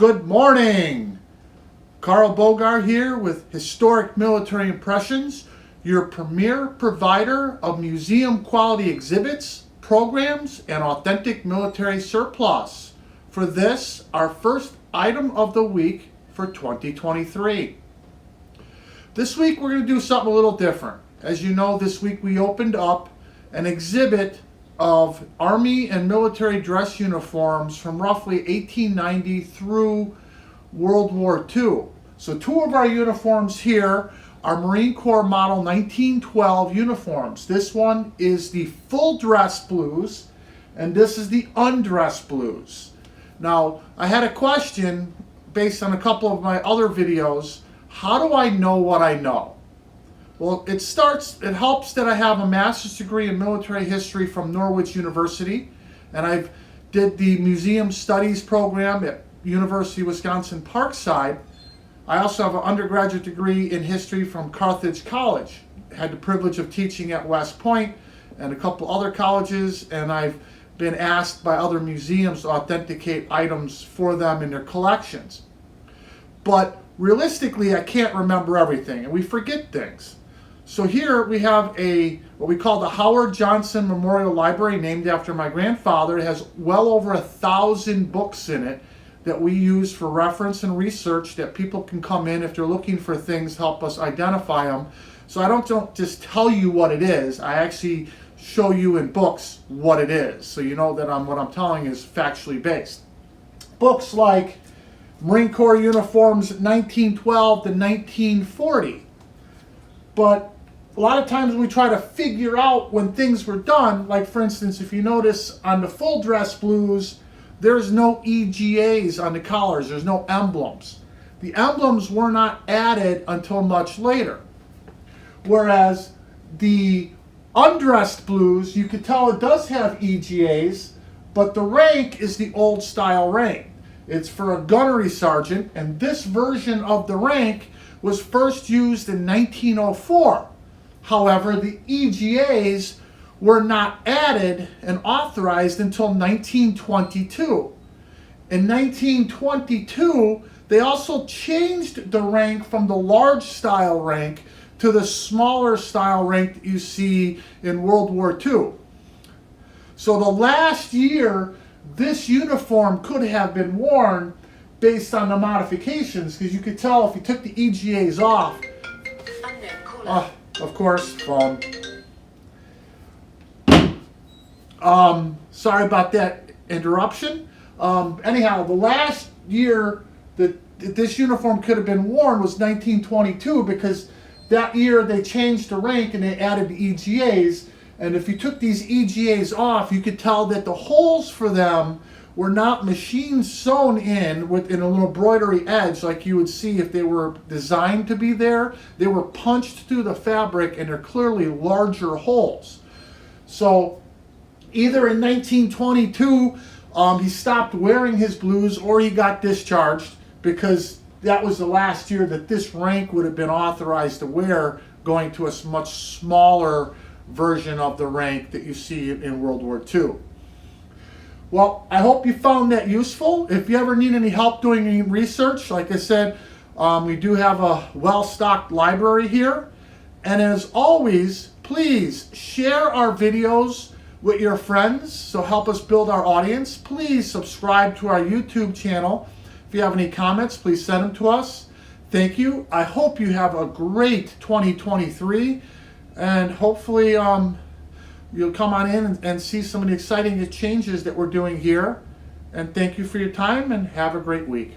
Good morning! Carl Bogart here with Historic Military Impressions, your premier provider of museum quality exhibits, programs, and authentic military surplus. For this, our first item of the week for 2023. This week we're going to do something a little different. As you know, this week we opened up an exhibit of Army and military dress uniforms from roughly 1890 through World War II. So two of our uniforms here are Marine Corps Model 1912 uniforms. This one is the full dress blues, and this is the undress blues. Now, I had a question based on a couple of my other videos. How do I know what I know? Well, it helps that I have a master's degree in military history from Norwich University, and I did the museum studies program at University of Wisconsin Parkside. I also have an undergraduate degree in history from Carthage College. I had the privilege of teaching at West Point and a couple other colleges, and I've been asked by other museums to authenticate items for them in their collections. But realistically, I can't remember everything, and we forget things. So here we have what we call the Howard Johnson Memorial Library, named after my grandfather. It has well over 1,000 books in it that we use for reference and research, that people can come in if they're looking for things, help us identify them. So I don't just tell you what it is, I actually show you in books what it is, so you know that what I'm telling is factually based. Books like Marine Corps Uniforms 1912 to 1940. But a lot of times we try to figure out when things were done, like for instance, if you notice on the full dress blues, there's no EGAs on the collars, there's no emblems. The emblems were not added until much later. Whereas the undressed blues, you can tell it does have EGAs, but the rank is the old style rank. It's for a gunnery sergeant, and this version of the rank was first used in 1904. However, the EGAs were not added and authorized until 1922. In 1922, they also changed the rank from the large style rank to the smaller style rank that you see in World War II. So the last year this uniform could have been worn based on the modifications, because you could tell if you took the EGAs off. Of course, phone. Sorry about that interruption. Anyhow, the last year that this uniform could have been worn was 1922, because that year they changed the rank and they added the EGAs. And if you took these EGAs off, you could tell that the holes for them were not machine sewn in within a little embroidery edge like you would see if they were designed to be there. They were punched through the fabric, and they're clearly larger holes. So either in 1922 he stopped wearing his blues, or he got discharged, because that was the last year that this rank would have been authorized to wear, going to a much smaller version of the rank that you see in World War II. Well, I hope you found that useful. If you ever need any help doing any research, like I said, we do have a well-stocked library here. And as always, please share our videos with your friends, so help us build our audience. Please subscribe to our YouTube channel. If you have any comments, please send them to us. Thank you. I hope you have a great 2023, and hopefully you'll come on in and see some of the exciting changes that we're doing here. And thank you for your time, and have a great week.